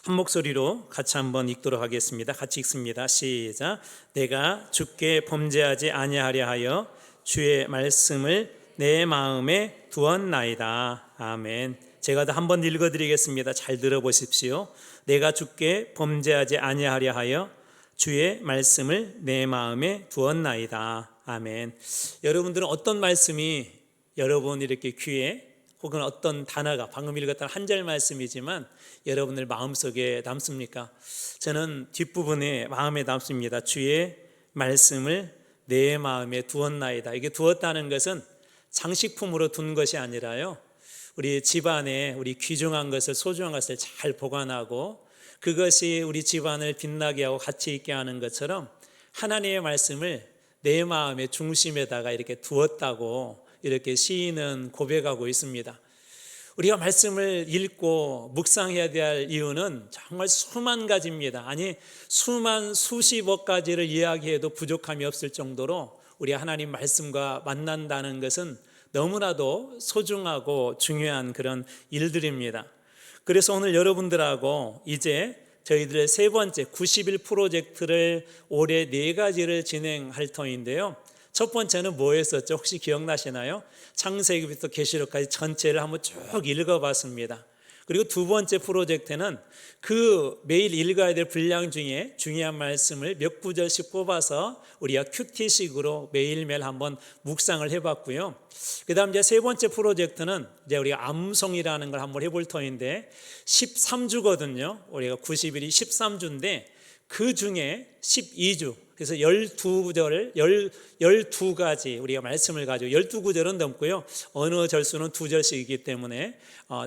한 목소리로 같이 한번 읽도록 하겠습니다. 같이 읽습니다. 시작. 내가 주께 범죄하지 아니하려 하여 주의 말씀을 내 마음에 두었나이다. 아멘. 제가 더 한번 읽어드리겠습니다. 잘 들어보십시오. 내가 주께 범죄하지 아니하려 하여 주의 말씀을 내 마음에 두었나이다. 아멘. 여러분들은 어떤 말씀이 여러분 이렇게 귀에 혹은 어떤 단어가 방금 읽었던 한 절 말씀이지만 여러분들 마음속에 남습니까? 저는 뒷부분에 마음에 남습니다. 주의 말씀을 내 마음에 두었나이다. 이게 두었다는 것은 장식품으로 둔 것이 아니라요, 우리 집안에 우리 귀중한 것을, 소중한 것을 잘 보관하고 그것이 우리 집안을 빛나게 하고 가치 있게 하는 것처럼 하나님의 말씀을 내 마음의 중심에다가 이렇게 두었다고 이렇게 시인은 고백하고 있습니다. 우리가 말씀을 읽고 묵상해야 될 이유는 정말 수만 가지입니다. 아니 수십억 가지를 이야기해도 부족함이 없을 정도로 우리 하나님 말씀과 만난다는 것은 너무나도 소중하고 중요한 그런 일들입니다. 그래서 오늘 여러분들하고 이제 저희들의 세 번째 91 프로젝트를 올해 4가지를 진행할 터인데요. 첫 번째는 뭐였었죠? 혹시 기억나시나요? 창세기부터 계시록까지 전체를 한번 쭉 읽어봤습니다. 그리고 두 번째 프로젝트는 그 매일 읽어야 될 분량 중에 중요한 말씀을 몇 구절씩 뽑아서 우리가 큐티식으로 매일매일 한번 묵상을 해봤고요. 그 다음 이제 세 번째 프로젝트는 이제 우리가 암송이라는 걸 한번 해볼 터인데 13주거든요. 우리가 90일이 13주인데 그 중에 12주, 그래서 12절을 12가지 우리가 말씀을 가지고 12구절은 넘고요. 어느 절수는 2절씩이기 때문에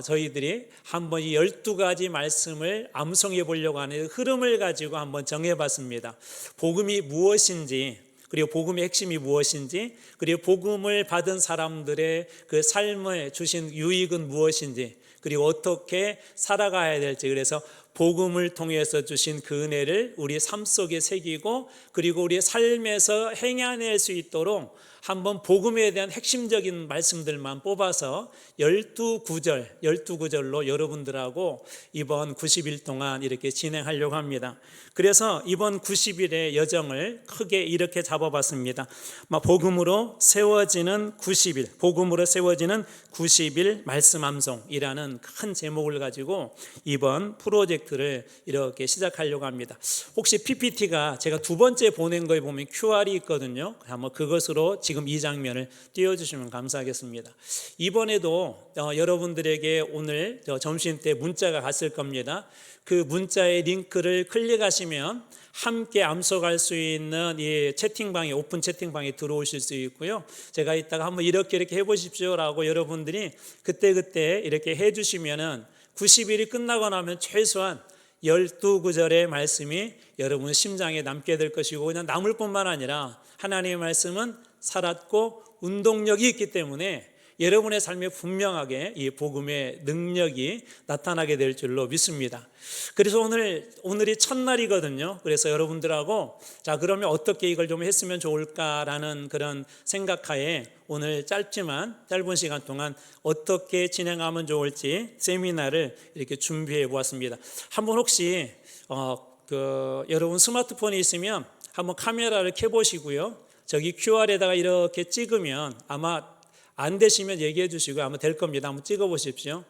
저희들이 한번 이 12가지 말씀을 암송해 보려고 하는 흐름을 가지고 한번 정해봤습니다. 복음이 무엇인지, 그리고 복음의 핵심이 무엇인지, 그리고 복음을 받은 사람들의 그 삶에 주신 유익은 무엇인지, 그리고 어떻게 살아가야 될지, 그래서 복음을 통해서 주신 그 은혜를 우리 삶 속에 새기고 그리고 우리의 삶에서 행해낼 수 있도록 한번 복음에 대한 핵심적인 말씀들만 뽑아서 12구절로 여러분들하고 이번 90일 동안 이렇게 진행하려고 합니다. 그래서 이번 90일의 여정을 크게 이렇게 잡아봤습니다. 복음으로 세워지는 90일, 복음으로 세워지는 90일 말씀 암송이라는 큰 제목을 가지고 이번 프로젝트를 이렇게 시작하려고 합니다. 혹시 PPT가 제가 두 번째 보낸 거에 보면 QR이 있거든요. 한번 그것으로 지금 이 장면을 띄워주시면 감사하겠습니다. 이번에도 여러분들에게 오늘 점심때 문자가 갔을 겁니다. 그 문자의 링크를 클릭하시면 함께 암송할 수 있는 이 채팅방에, 오픈 채팅방에 들어오실 수 있고요. 제가 이따가 한번 이렇게 해보십시오 라고 여러분들이 그때 이렇게 해주시면은 90일이 끝나고 나면 최소한 12구절의 말씀이 여러분 심장에 남게 될 것이고, 그냥 남을 뿐만 아니라 하나님의 말씀은 살았고 운동력이 있기 때문에 여러분의 삶에 분명하게 이 복음의 능력이 나타나게 될 줄로 믿습니다. 그래서 오늘이 첫날이거든요. 그래서 여러분들하고 자, 그러면 어떻게 이걸 좀 했으면 좋을까라는 그런 생각하에 오늘 짧은 시간 동안 어떻게 진행하면 좋을지 세미나를 이렇게 준비해 보았습니다. 한번 혹시 여러분 스마트폰이 있으면 한번 카메라를 켜보시고요. 저기 QR에다가 이렇게 찍으면 아마 안 되시면 얘기해 주시고 아마 될 겁니다. 한번 찍어 보십시오.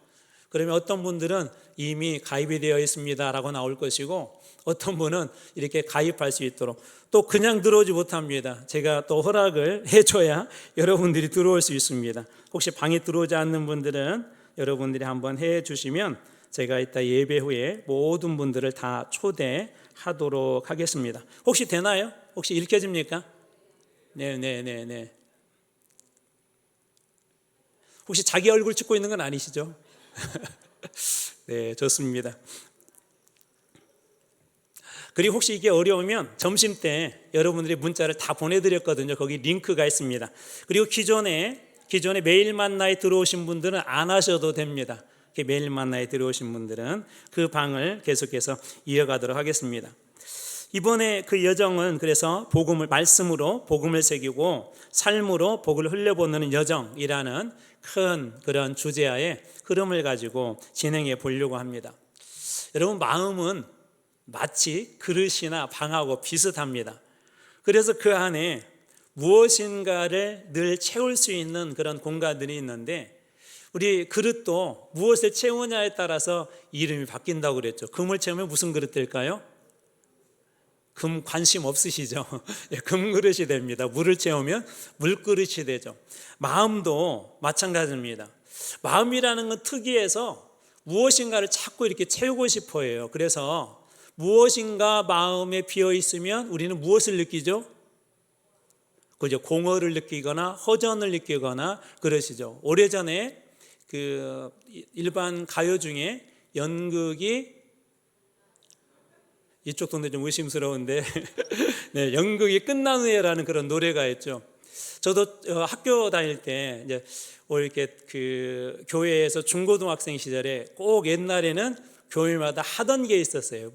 그러면 어떤 분들은 이미 가입이 되어 있습니다 라고 나올 것이고, 어떤 분은 이렇게 가입할 수 있도록, 또 그냥 들어오지 못합니다. 제가 또 허락을 해줘야 여러분들이 들어올 수 있습니다. 혹시 방에 들어오지 않는 분들은 여러분들이 한번 해 주시면 제가 이따 예배 후에 모든 분들을 다 초대하도록 하겠습니다. 혹시 되나요? 혹시 읽혀집니까? 네. 혹시 자기 얼굴 찍고 있는 건 아니시죠? 네, 좋습니다. 그리고 혹시 이게 어려우면 점심때 여러분들이 문자를 다 보내드렸거든요. 거기 링크가 있습니다. 그리고 기존에 매일 만나에 들어오신 분들은 안 하셔도 됩니다. 매일 만나에 들어오신 분들은 그 방을 계속해서 이어가도록 하겠습니다. 이번에 그 여정은 그래서 말씀으로 복음을 새기고 삶으로 복을 흘려보내는 여정이라는 큰 그런 주제하에 흐름을 가지고 진행해 보려고 합니다. 여러분, 마음은 마치 그릇이나 방하고 비슷합니다. 그래서 그 안에 무엇인가를 늘 채울 수 있는 그런 공간들이 있는데, 우리 그릇도 무엇을 채우냐에 따라서 이름이 바뀐다고 그랬죠. 금을 채우면 무슨 그릇 될까요? 금 관심 없으시죠? 금 그릇이 됩니다. 물을 채우면 물 그릇이 되죠. 마음도 마찬가지입니다. 마음이라는 건 특이해서 무엇인가를 자꾸 이렇게 채우고 싶어 해요. 그래서 무엇인가 마음에 비어 있으면 우리는 무엇을 느끼죠? 그죠? 공허를 느끼거나 허전을 느끼거나 그러시죠. 오래전에 그 일반 가요 중에 연극이, 이쪽 동네 좀 의심스러운데 네, 연극이 끝난 후에라는 그런 노래가 있죠. 저도 학교 다닐 때 이제 이렇게 그 교회에서 중고등학생 시절에 꼭 옛날에는 교회마다 하던 게 있었어요.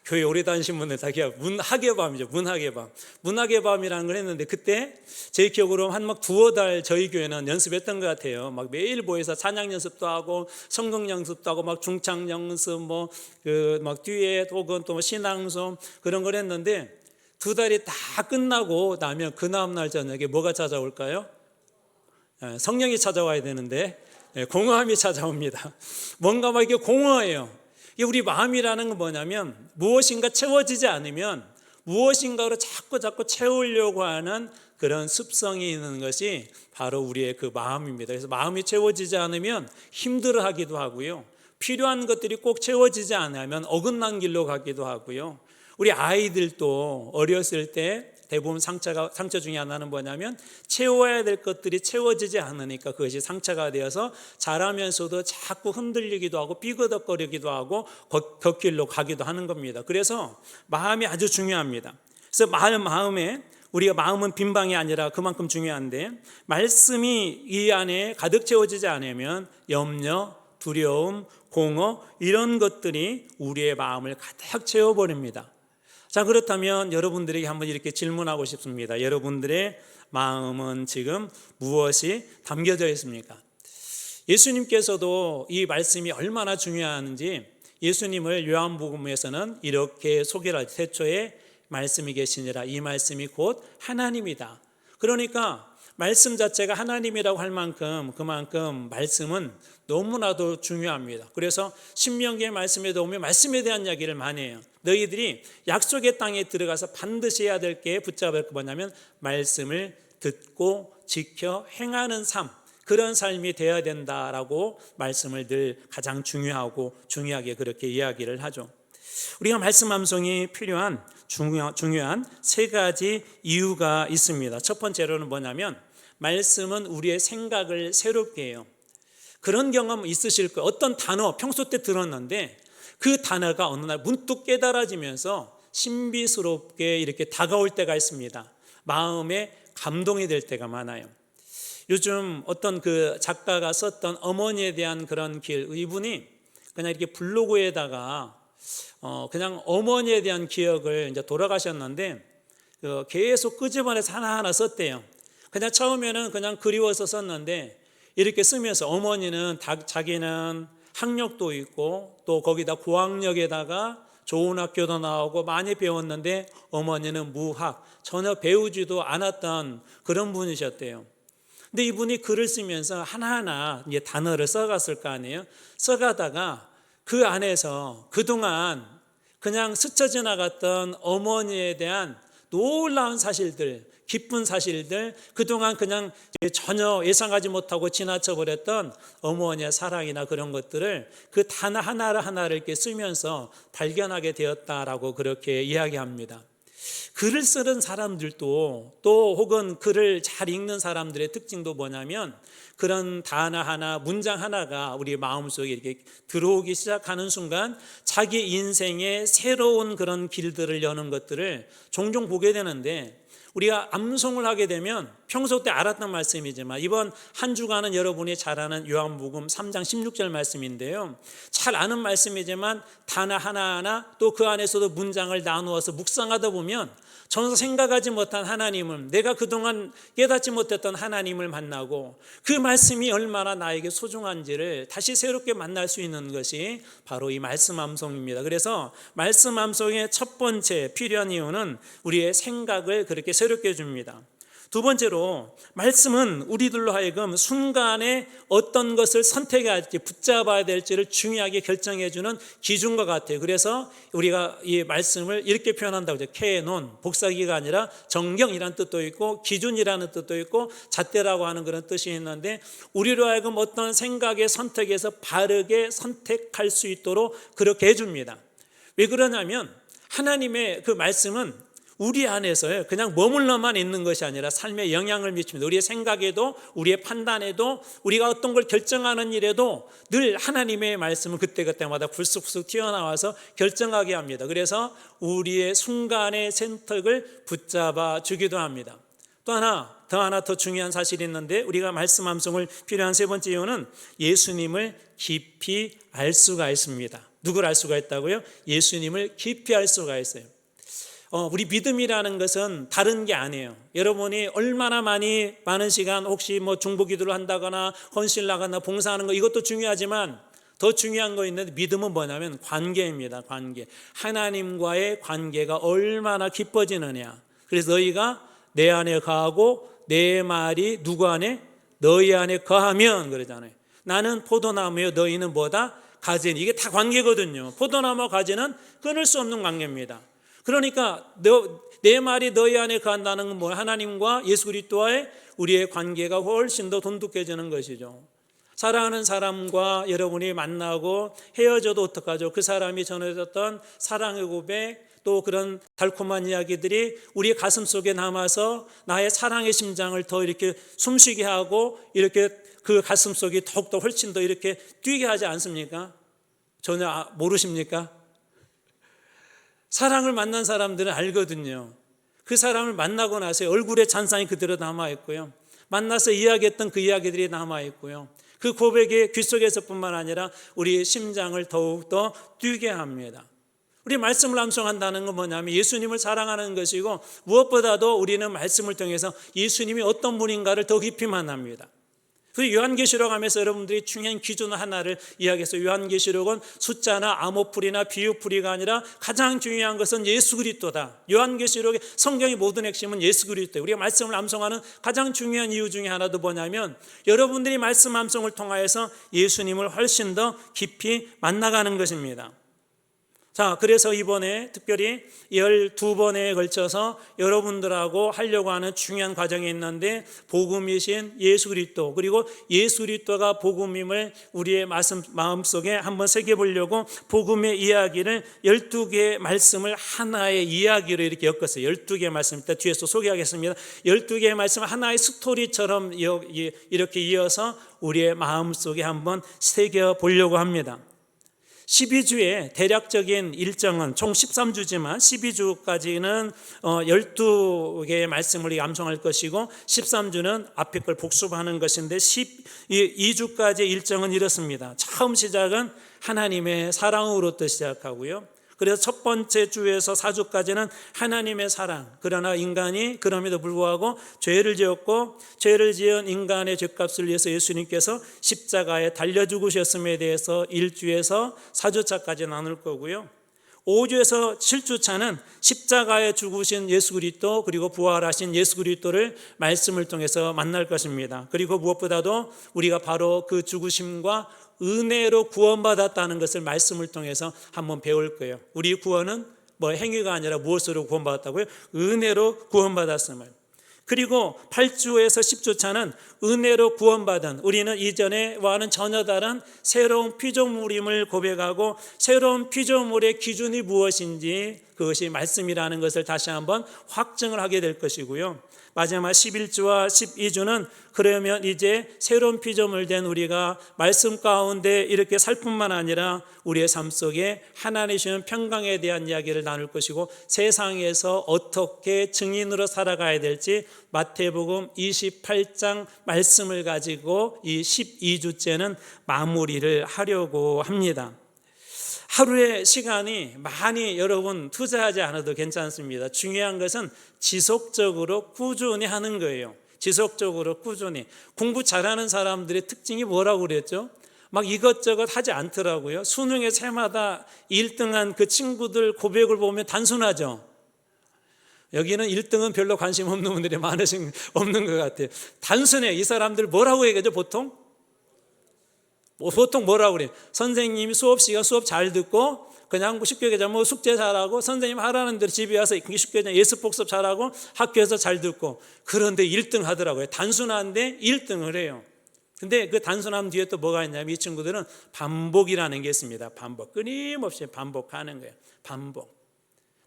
교회 오래 다니신 분들 다 기억, 문학의 밤이죠. 문학의 밤. 문학의 밤이라는 걸 했는데, 그때 제 기억으로 한 막 두어 달 저희 교회는 연습했던 것 같아요. 막 매일 모여서 찬양 연습도 하고 성경 연습도 하고 막 중창 연습 막 듀엣 혹은 또 신앙송 그런 걸 했는데, 두 달이 다 끝나고 나면 그 다음 날 저녁에 뭐가 찾아올까요? 성령이 찾아와야 되는데 공허함이 찾아옵니다. 뭔가 막 이게 공허해요. 우리 마음이라는 건 뭐냐면, 무엇인가 채워지지 않으면 무엇인가로 자꾸 채우려고 하는 그런 습성이 있는 것이 바로 우리의 그 마음입니다. 그래서 마음이 채워지지 않으면 힘들어하기도 하고요, 필요한 것들이 꼭 채워지지 않으면 어긋난 길로 가기도 하고요. 우리 아이들도 어렸을 때 대부분 상처 중에 하나는 뭐냐면, 채워야 될 것들이 채워지지 않으니까 그것이 상처가 되어서 자라면서도 자꾸 흔들리기도 하고 삐그덕거리기도 하고 걷길로 가기도 하는 겁니다. 그래서 마음이 아주 중요합니다. 그래서 마음에, 우리가 마음은 빈방이 아니라 그만큼 중요한데, 말씀이 이 안에 가득 채워지지 않으면 염려, 두려움, 공허 이런 것들이 우리의 마음을 가득 채워버립니다. 자, 그렇다면 여러분들에게 한번 이렇게 질문하고 싶습니다. 여러분들의 마음은 지금 무엇이 담겨져 있습니까? 예수님께서도 이 말씀이 얼마나 중요한지 예수님을 요한복음에서는 이렇게 소개를 하죠. 태초에 말씀이 계시니라. 이 말씀이 곧 하나님이다. 그러니까 말씀 자체가 하나님이라고 할 만큼, 그만큼 말씀은 너무나도 중요합니다. 그래서 신명기의 말씀에 보면 말씀에 대한 이야기를 많이 해요. 너희들이 약속의 땅에 들어가서 반드시 해야 될 게, 붙잡을 게 뭐냐면 말씀을 듣고 지켜 행하는 삶, 그런 삶이 되어야 된다라고 말씀을 늘 가장 중요하게 그렇게 이야기를 하죠. 우리가 말씀 암송이 필요한 중요한 세 가지 이유가 있습니다. 첫 번째로는 뭐냐면, 말씀은 우리의 생각을 새롭게 해요. 그런 경험 있으실 거예요. 어떤 단어 평소 때 들었는데 그 단어가 어느 날 문득 깨달아지면서 신비스럽게 이렇게 다가올 때가 있습니다. 마음에 감동이 될 때가 많아요. 요즘 어떤 그 작가가 썼던 어머니에 대한 그런 길, 이분이 그냥 이렇게 블로그에다가 그냥 어머니에 대한 기억을 이제 돌아가셨는데 계속 끄집어내서 하나하나 썼대요. 그냥 처음에는 그냥 그리워서 썼는데, 이렇게 쓰면서 어머니는 자기는 학력도 있고 또 거기다 고학력에다가 좋은 학교도 나오고 많이 배웠는데 어머니는 무학, 전혀 배우지도 않았던 그런 분이셨대요. 근데 이분이 글을 쓰면서 하나하나 이제 단어를 써갔을 거 아니에요. 써가다가 그 안에서 그동안 그냥 스쳐 지나갔던 어머니에 대한 놀라운 사실들, 기쁜 사실들, 그동안 그냥 전혀 예상하지 못하고 지나쳐버렸던 어머니의 사랑이나 그런 것들을 그 단어 하나를 이렇게 쓰면서 발견하게 되었다라고 그렇게 이야기합니다. 글을 쓰는 사람들도 또 혹은 글을 잘 읽는 사람들의 특징도 뭐냐면, 그런 단어 하나, 문장 하나가 우리 마음속에 이렇게 들어오기 시작하는 순간 자기 인생의 새로운 그런 길들을 여는 것들을 종종 보게 되는데, 우리가 암송을 하게 되면 평소 때 알았던 말씀이지만 이번 한 주간은 여러분이 잘 아는 요한복음 3장 16절 말씀인데요, 잘 아는 말씀이지만 단어 하나하나 또 그 안에서도 문장을 나누어서 묵상하다 보면 전혀 생각하지 못한 하나님을, 내가 그동안 깨닫지 못했던 하나님을 만나고 그 말씀이 얼마나 나에게 소중한지를 다시 새롭게 만날 수 있는 것이 바로 이 말씀 암송입니다. 그래서 말씀 암송의 첫 번째 필요한 이유는 우리의 생각을 그렇게 새롭게 해줍니다. 두 번째로 말씀은 우리들로 하여금 순간에 어떤 것을 선택해야 할지, 붙잡아야 될지를 중요하게 결정해주는 기준과 같아요. 그래서 우리가 이 말씀을 이렇게 표현한다고 하죠. 캐논, 복사기가 아니라 정경이라는 뜻도 있고 기준이라는 뜻도 있고 잣대라고 하는 그런 뜻이 있는데, 우리로 하여금 어떤 생각에 선택해서 바르게 선택할 수 있도록 그렇게 해줍니다. 왜 그러냐면 하나님의 그 말씀은 우리 안에서요, 그냥 머물러만 있는 것이 아니라 삶에 영향을 미칩니다. 우리의 생각에도, 우리의 판단에도, 우리가 어떤 걸 결정하는 일에도 늘 하나님의 말씀은 그때그때마다 불쑥불쑥 튀어나와서 결정하게 합니다. 그래서 우리의 순간의 선택을 붙잡아 주기도 합니다. 또 하나 더 중요한 사실이 있는데, 우리가 말씀 암송을 필요한 세 번째 이유는 예수님을 깊이 알 수가 있습니다. 누굴 알 수가 있다고요? 예수님을 깊이 알 수가 있어요. 우리 믿음이라는 것은 다른 게 아니에요. 여러분이 얼마나 많은 시간 혹시 중보기도를 한다거나 헌신을 나가나 봉사하는 거, 이것도 중요하지만 더 중요한 거 있는데, 믿음은 뭐냐면 관계입니다. 관계. 하나님과의 관계가 얼마나 깊어지느냐. 그래서 너희가 내 안에 거하고 내 말이 누구 안에? 너희 안에 거하면, 그러잖아요. 나는 포도나무요, 너희는 뭐다? 가지. 이게 다 관계거든요. 포도나무와 가지는 끊을 수 없는 관계입니다. 그러니까 내 말이 너희 안에 거한다는 건 뭐야? 하나님과 예수 그리스도와의 우리의 관계가 훨씬 더 돈독해지는 것이죠. 사랑하는 사람과 여러분이 만나고 헤어져도 어떡하죠? 그 사람이 전해졌던 사랑의 고백, 또 그런 달콤한 이야기들이 우리의 가슴 속에 남아서 나의 사랑의 심장을 더 이렇게 숨쉬게 하고, 이렇게 그 가슴 속이 더욱더 훨씬 더 이렇게 뛰게 하지 않습니까? 전혀 모르십니까? 사랑을 만난 사람들은 알거든요. 그 사람을 만나고 나서 얼굴에 잔상이 그대로 남아있고요, 만나서 이야기했던 그 이야기들이 남아있고요, 그 고백이 귀 속에서뿐만 아니라 우리의 심장을 더욱더 뛰게 합니다. 우리 말씀을 암송한다는 건 뭐냐면 예수님을 사랑하는 것이고, 무엇보다도 우리는 말씀을 통해서 예수님이 어떤 분인가를 더 깊이 만납니다. 그 요한계시록 하면서 여러분들이 중요한 기준 하나를 이야기해서, 요한계시록은 숫자나 암호풀이나 비유풀이가 아니라 가장 중요한 것은 예수 그리스도다. 요한계시록의 성경의 모든 핵심은 예수 그리스도예요. 우리가 말씀을 암송하는 가장 중요한 이유 중에 하나도 뭐냐면, 여러분들이 말씀 암송을 통하여서 예수님을 훨씬 더 깊이 만나가는 것입니다. 자, 그래서 이번에 특별히 12번에 걸쳐서 여러분들하고 하려고 하는 중요한 과정이 있는데, 복음이신 예수 그리스도, 그리고 예수 그리스도가 복음임을 우리의 마음속에 한번 새겨보려고 복음의 이야기를 12개의 말씀을 하나의 이야기로 이렇게 엮었어요. 12개의 말씀, 일단 뒤에서 소개하겠습니다. 12개의 말씀 하나의 스토리처럼 이렇게 이어서 우리의 마음속에 한번 새겨보려고 합니다. 12주의 대략적인 일정은 총 13주지만 12주까지는 12개의 말씀을 암송할 것이고, 13주는 앞에 걸 복습하는 것인데, 12주까지의 일정은 이렇습니다. 처음 시작은 하나님의 사랑으로부터 시작하고요, 그래서 첫 번째 주에서 4주까지는 하나님의 사랑, 그러나 인간이 그럼에도 불구하고 죄를 지었고, 죄를 지은 인간의 죄값을 위해서 예수님께서 십자가에 달려 죽으셨음에 대해서 1주에서 4주차까지 나눌 거고요, 5주에서 7주차는 십자가에 죽으신 예수 그리스도, 그리고 부활하신 예수 그리스도를 말씀을 통해서 만날 것입니다. 그리고 무엇보다도 우리가 바로 그 죽으심과 은혜로 구원받았다는 것을 말씀을 통해서 한번 배울 거예요. 우리 구원은 행위가 아니라 무엇으로 구원받았다고요? 은혜로 구원받았음을. 그리고 8주에서 10주차는 은혜로 구원받은, 우리는 이전에와는 전혀 다른 새로운 피조물임을 고백하고, 새로운 피조물의 기준이 무엇인지, 그것이 말씀이라는 것을 다시 한번 확증을 하게 될 것이고요, 마지막 11주와 12주는 그러면 이제 새로운 피조물 된 우리가 말씀 가운데 이렇게 살 뿐만 아니라 우리의 삶 속에 하나님 주시는 평강에 대한 이야기를 나눌 것이고, 세상에서 어떻게 증인으로 살아가야 될지 마태복음 28장 말씀을 가지고 이 12주째는 마무리를 하려고 합니다. 하루의 시간이 많이 여러분 투자하지 않아도 괜찮습니다. 중요한 것은 지속적으로 꾸준히 하는 거예요. 지속적으로 꾸준히. 공부 잘하는 사람들의 특징이 뭐라고 그랬죠? 막 이것저것 하지 않더라고요. 수능에서 해마다 1등한 그 친구들 고백을 보면 단순하죠. 여기는 1등은 별로 관심 없는 분들이 없는 것 같아요. 단순해. 이 사람들 뭐라고 얘기하죠 보통? 보통 뭐라고 그래요? 선생님이 수업 시간 수업 잘 듣고 그냥 쉽게 얘기하자면 숙제 잘하고 선생님 하라는 대로 집에 와서 쉽게 얘기하면 예습복습 잘하고 학교에서 잘 듣고 그런데 1등 하더라고요. 단순한데 1등을 해요. 근데 그 단순함 뒤에 또 뭐가 있냐면 이 친구들은 반복이라는 게 있습니다. 반복. 끊임없이 반복하는 거예요.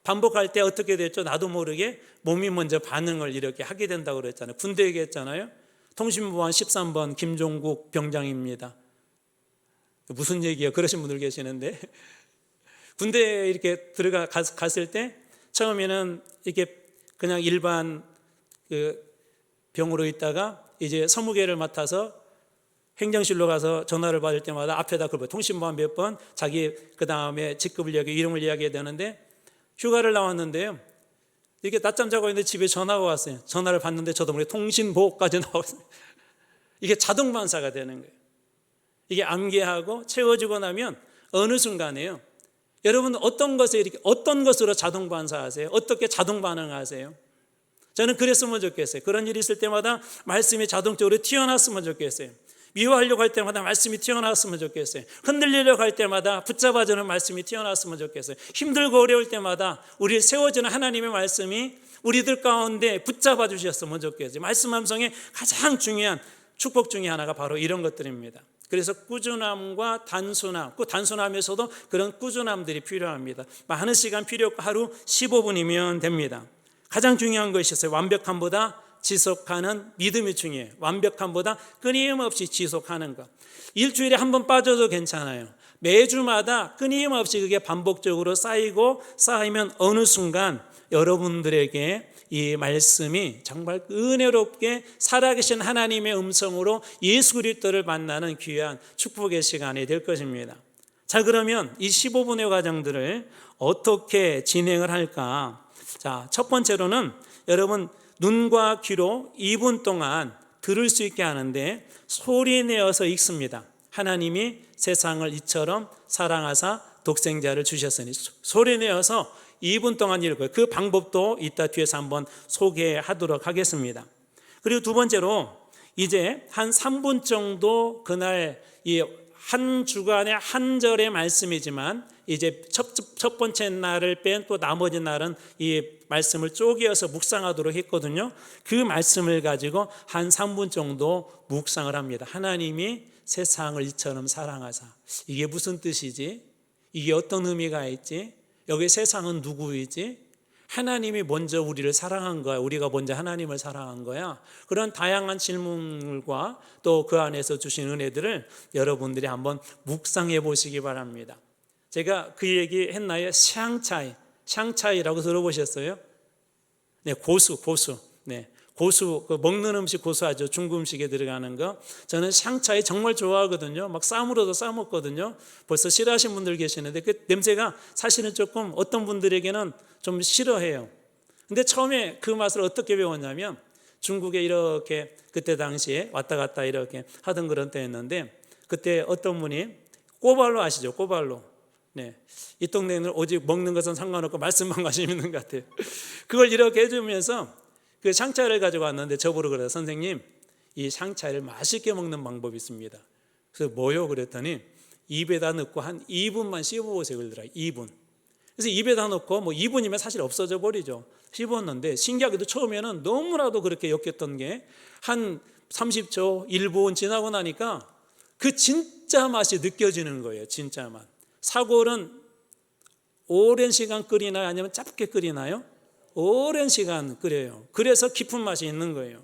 반복할 때 어떻게 됐죠? 나도 모르게 몸이 먼저 반응을 이렇게 하게 된다고 그랬잖아요. 군대 얘기했잖아요. 통신부관 13번 김종국 병장입니다. 무슨 얘기예요? 그러신 분들 계시는데 군대에 이렇게 갔을 때 처음에는 이렇게 그냥 일반 그 병으로 있다가 이제 서무계를 맡아서 행정실로 가서 전화를 받을 때마다 앞에다 그걸 통신부관 몇 번 자기 그 다음에 직급을 이야기 이름을 이야기해야 되는데 휴가를 나왔는데요. 이렇게 낮잠 자고 있는데 집에 전화가 왔어요. 전화를 받는데 저도 모르게 통신보까지 나왔어요. 이게 자동 반사가 되는 거예요. 이게 암기하고 채워지고 나면 어느 순간에요. 여러분 어떤 것으로 자동 반사하세요? 어떻게 자동 반응하세요? 저는 그랬으면 좋겠어요. 그런 일이 있을 때마다 말씀이 자동적으로 튀어나왔으면 좋겠어요. 미워하려고 할 때마다 말씀이 튀어나왔으면 좋겠어요. 흔들리려고 할 때마다 붙잡아주는 말씀이 튀어나왔으면 좋겠어요. 힘들고 어려울 때마다 우리를 세워주는 하나님의 말씀이 우리들 가운데 붙잡아 주셨으면 좋겠어요. 말씀 함성의 가장 중요한 축복 중에 하나가 바로 이런 것들입니다. 그래서 꾸준함과 단순함, 그 단순함에서도 그런 꾸준함들이 필요합니다. 많은 시간 필요 없고 하루 15분이면 됩니다. 가장 중요한 것이 있어요. 완벽함보다 지속하는 믿음이 중요해요. 완벽함보다 끊임없이 지속하는 것. 일주일에 한 번 빠져도 괜찮아요. 매주마다 끊임없이 그게 반복적으로 쌓이면 어느 순간 여러분들에게 이 말씀이 정말 은혜롭게 살아계신 하나님의 음성으로 예수 그리스도를 만나는 귀한 축복의 시간이 될 것입니다. 자, 그러면 이 15분의 과정들을 어떻게 진행을 할까? 자, 첫 번째로는 여러분 눈과 귀로 2분 동안 들을 수 있게 하는데 소리 내어서 읽습니다. 하나님이 세상을 이처럼 사랑하사 독생자를 주셨으니 소리 내어서 2분 동안 읽어요. 그 방법도 이따 뒤에서 한번 소개하도록 하겠습니다. 그리고 두 번째로 이제 한 3분 정도 그날 이 한 주간의 한 절의 말씀이지만 이제 첫 번째 날을 뺀 또 나머지 날은 이 말씀을 쪼개어서 묵상하도록 했거든요. 그 말씀을 가지고 한 3분 정도 묵상을 합니다. 하나님이 세상을 이처럼 사랑하사. 이게 무슨 뜻이지? 이게 어떤 의미가 있지? 여기 세상은 누구이지? 하나님이 먼저 우리를 사랑한 거야? 우리가 먼저 하나님을 사랑한 거야? 그런 다양한 질문과 또 그 안에서 주신 은혜들을 여러분들이 한번 묵상해 보시기 바랍니다. 제가 그 얘기 했나요? 샹차이라고 들어보셨어요? 네, 고수. 네, 고수, 그 먹는 음식 고수하죠. 중국 음식에 들어가는 거. 저는 샹차이 정말 좋아하거든요. 막 쌈으로도 싸먹거든요. 벌써 싫어하시는 분들 계시는데 그 냄새가 사실은 조금 어떤 분들에게는 좀 싫어해요. 근데 처음에 그 맛을 어떻게 배웠냐면 중국에 이렇게 그때 당시에 왔다 갔다 이렇게 하던 그런 때였는데 그때 어떤 분이 꼬발로 아시죠? 꼬발로. 네, 이 동네는 오직 먹는 것은 상관없고 말씀만 관심 있는 것 같아요. 그걸 이렇게 해주면서 그 샹차이를 가지고 왔는데 저보러 그래요. 선생님, 이 샹차이를 맛있게 먹는 방법이 있습니다. 그래서 뭐요? 그랬더니 입에다 넣고 한 2분만 씹어보세요. 그러더라고요. 2분. 그래서 입에다 넣고 뭐 2분이면 사실 없어져 버리죠. 씹었는데 신기하게도 처음에는 너무나도 그렇게 역겼던 게 한 30초, 1분 지나고 나니까 그 진짜 맛이 느껴지는 거예요. 진짜 맛. 사골은 오랜 시간 끓이나요? 아니면 짧게 끓이나요? 오랜 시간 끓여요. 그래서 깊은 맛이 있는 거예요.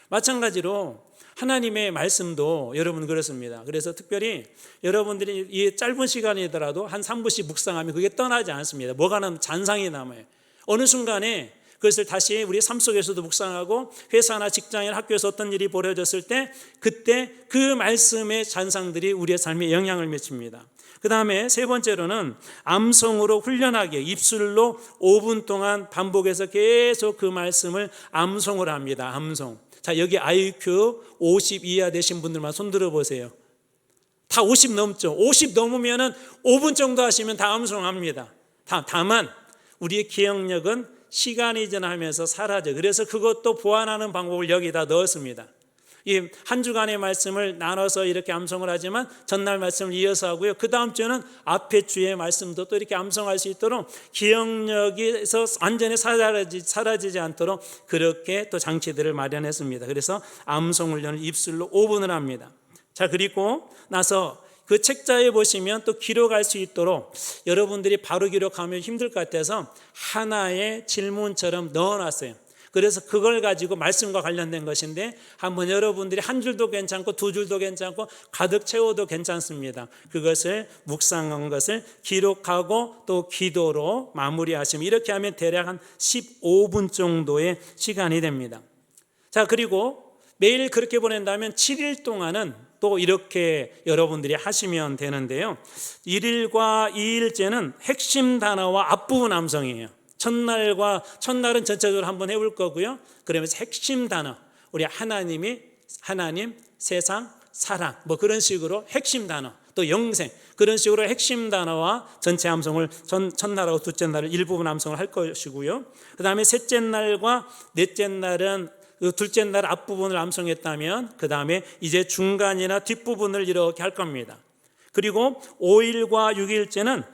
마찬가지로 하나님의 말씀도 여러분 그렇습니다. 그래서 특별히 여러분들이 이 짧은 시간이더라도 한 3분씩 묵상하면 그게 떠나지 않습니다. 뭐가 남으면 잔상이 남아요. 어느 순간에 그것을 다시 우리 삶 속에서도 묵상하고 회사나 직장이나 학교에서 어떤 일이 벌어졌을 때 그때 그 말씀의 잔상들이 우리의 삶에 영향을 미칩니다. 그 다음에 세 번째로는 암송으로 훈련하게 입술로 5분 동안 반복해서 계속 그 말씀을 암송을 합니다. 암송. 자, 여기 IQ 50 이하 되신 분들만 손 들어보세요. 다 50 넘죠. 50 넘으면은 5분 정도 하시면 다 암송합니다. 다만 우리의 기억력은 시간이 지나면서 사라져. 그래서 그것도 보완하는 방법을 여기다 넣었습니다. 이 한 주간의 말씀을 나눠서 이렇게 암송을 하지만 전날 말씀을 이어서 하고요. 그 다음 주에는 앞에 주의 말씀도 또 이렇게 암송할 수 있도록 기억력에서 완전히 사라지지 않도록 그렇게 또 장치들을 마련했습니다. 그래서 암송 훈련을 입술로 5분을 합니다. 자, 그리고 나서 그 책자에 보시면 또 기록할 수 있도록 여러분들이 바로 기록하면 힘들 것 같아서 하나의 질문처럼 넣어놨어요. 그래서 그걸 가지고 말씀과 관련된 것인데 한번 여러분들이 한 줄도 괜찮고 두 줄도 괜찮고 가득 채워도 괜찮습니다. 그것을 묵상한 것을 기록하고 또 기도로 마무리하시면 이렇게 하면 대략 한 15분 정도의 시간이 됩니다. 자, 그리고 매일 그렇게 보낸다면 7일 동안은 또 이렇게 여러분들이 하시면 되는데요. 1일과 2일째는 핵심 단어와 앞부분 암송이에요. 첫날은 전체적으로 한번 해볼 거고요. 그러면서 핵심 단어, 우리 하나님, 세상, 사랑, 뭐 그런 식으로 핵심 단어, 또 영생, 그런 식으로 핵심 단어와 전체 암송을 첫날하고 둘째 날을 일부분 암송을 할 것이고요. 그 다음에 셋째 날과 넷째 날은 둘째 날 앞부분을 암송했다면 그 다음에 이제 중간이나 뒷부분을 이렇게 할 겁니다. 그리고 5일과 6일째는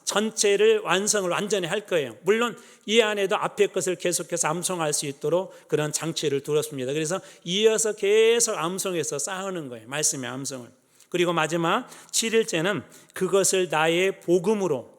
전체를 완성을 완전히 할 거예요. 물론 이 안에도 앞에 것을 계속해서 암송할 수 있도록 그런 장치를 두었습니다. 그래서 이어서 계속 암송해서 쌓는 거예요. 말씀의 암송을. 그리고 마지막 7일째는 그것을 나의 복음으로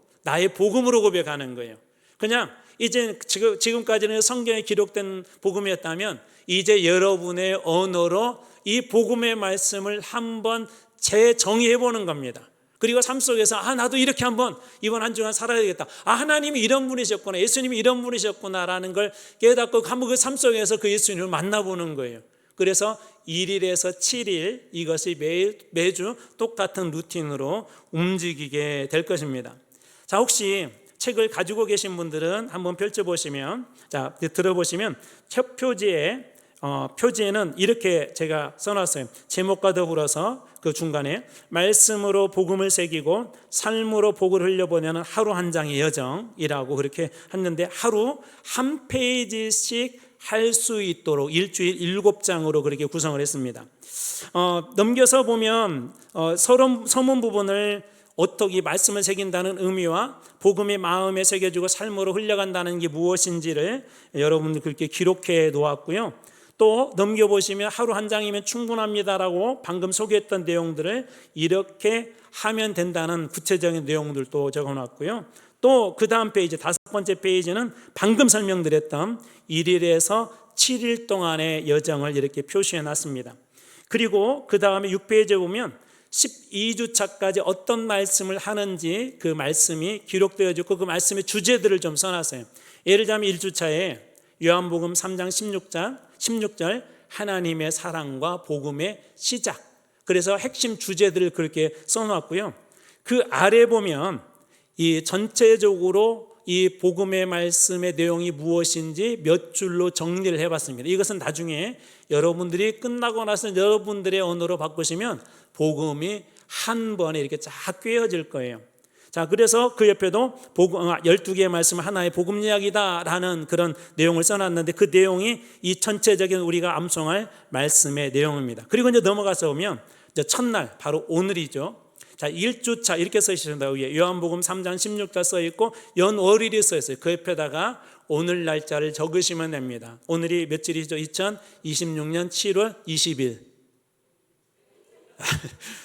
고백하는 거예요. 그냥 이제 지금까지는 성경에 기록된 복음이었다면 이제 여러분의 언어로 이 복음의 말씀을 한번 재정의해 보는 겁니다. 그리고 삶 속에서 나도 이렇게 한번 이번 한 주간 살아야 되겠다. 하나님이 이런 분이셨구나. 예수님이 이런 분이셨구나라는 걸 깨닫고 한번 그 삶 속에서 그 예수님을 만나보는 거예요. 그래서 1일에서 7일 이것이 매주 똑같은 루틴으로 움직이게 될 것입니다. 자, 혹시 책을 가지고 계신 분들은 한번 펼쳐보시면, 자, 들어보시면 첫 표지에는 이렇게 제가 써놨어요. 제목과 더불어서 그 중간에 말씀으로 복음을 새기고 삶으로 복을 흘려보내는 하루 한 장의 여정이라고 그렇게 했는데 하루 한 페이지씩 할 수 있도록 일주일 7장으로 그렇게 구성을 했습니다. 넘겨서 보면 서문 부분을 어떻게 말씀을 새긴다는 의미와 복음의 마음에 새겨지고 삶으로 흘려간다는 게 무엇인지를 여러분들 그렇게 기록해 놓았고요. 또 넘겨보시면 하루 한 장이면 충분합니다라고 방금 소개했던 내용들을 이렇게 하면 된다는 구체적인 내용들도 적어놨고요. 또 그 다음 페이지 5번째 페이지는 방금 설명드렸던 1일에서 7일 동안의 여정을 이렇게 표시해 놨습니다. 그리고 그 다음에 6페이지에 보면 12주차까지 어떤 말씀을 하는지 그 말씀이 기록되어 있고 그 말씀의 주제들을 좀 써놨어요. 예를 들자면 1주차에 요한복음 3장 16절 하나님의 사랑과 복음의 시작. 그래서 핵심 주제들을 그렇게 써놨고요. 그 아래 보면 이 전체적으로 이 복음의 말씀의 내용이 무엇인지 몇 줄로 정리를 해봤습니다. 이것은 나중에 여러분들이 끝나고 나서 여러분들의 언어로 바꾸시면 복음이 한 번에 이렇게 쫙 꿰어질 거예요. 자, 그래서 그 옆에도 12개의 말씀 하나의 복음 이야기다라는 그런 내용을 써놨는데 그 내용이 이 전체적인 우리가 암송할 말씀의 내용입니다. 그리고 이제 넘어가서 보면 이제 첫날 바로 오늘이죠. 자, 1주차 이렇게 써 있습니다. 위에 요한복음 3장 16절 써 있고 연월일이 써 있어요. 그 옆에다가 오늘 날짜를 적으시면 됩니다. 오늘이 며칠이죠? 2026년 7월 20일.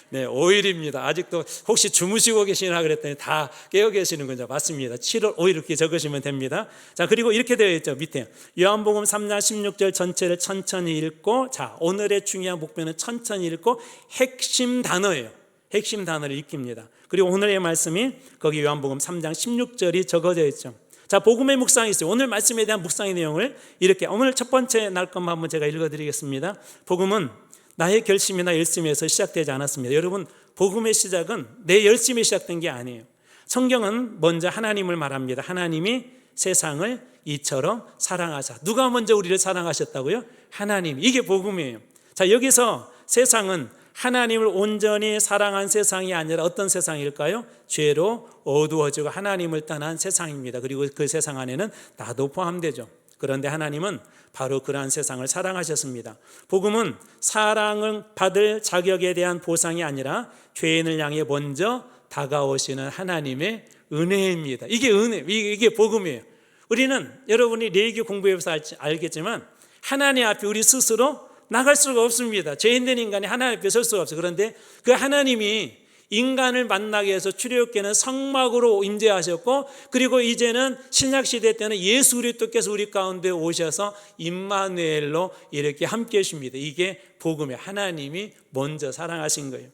네, 5일입니다. 아직도 혹시 주무시고 계시나 그랬더니 다 깨어 계시는군요. 맞습니다. 7월 5일 이렇게 적으시면 됩니다. 자, 그리고 이렇게 되어 있죠. 밑에 요한복음 3장 16절 전체를 천천히 읽고, 자, 오늘의 중요한 목표는 천천히 읽고 핵심 단어예요. 핵심 단어를 익힙니다. 그리고 오늘의 말씀이 거기 요한복음 3장 16절이 적어져 있죠. 자, 복음의 묵상이 있어요. 오늘 말씀에 대한 묵상의 내용을 이렇게, 오늘 첫 번째 날 것만 한번 제가 읽어드리겠습니다. 복음은 나의 결심이나 열심에서 시작되지 않았습니다. 여러분, 복음의 시작은 내 열심이 시작된 게 아니에요. 성경은 먼저 하나님을 말합니다. 하나님이 세상을 이처럼 사랑하사. 누가 먼저 우리를 사랑하셨다고요? 하나님. 이게 복음이에요. 자, 여기서 세상은 하나님을 온전히 사랑한 세상이 아니라 어떤 세상일까요? 죄로 어두워지고 하나님을 떠난 세상입니다. 그리고 그 세상 안에는 나도 포함되죠. 그런데 하나님은 바로 그러한 세상을 사랑하셨습니다. 복음은 사랑을 받을 자격에 대한 보상이 아니라 죄인을 향해 먼저 다가오시는 하나님의 은혜입니다. 이게 은혜, 이게 복음이에요. 우리는 여러분이 레위기 공부해서 알겠지만 하나님 앞에 우리 스스로 나갈 수가 없습니다. 죄인된 인간이 하나님 앞에 설 수가 없어요. 그런데 그 하나님이 인간을 만나게 해서 출애굽기는 성막으로 임재하셨고, 그리고 이제는 신약시대 때는 예수 그리스도께서 우리 가운데 오셔서 임마누엘로 이렇게 함께 하십니다. 이게 복음이에요. 하나님이 먼저 사랑하신 거예요.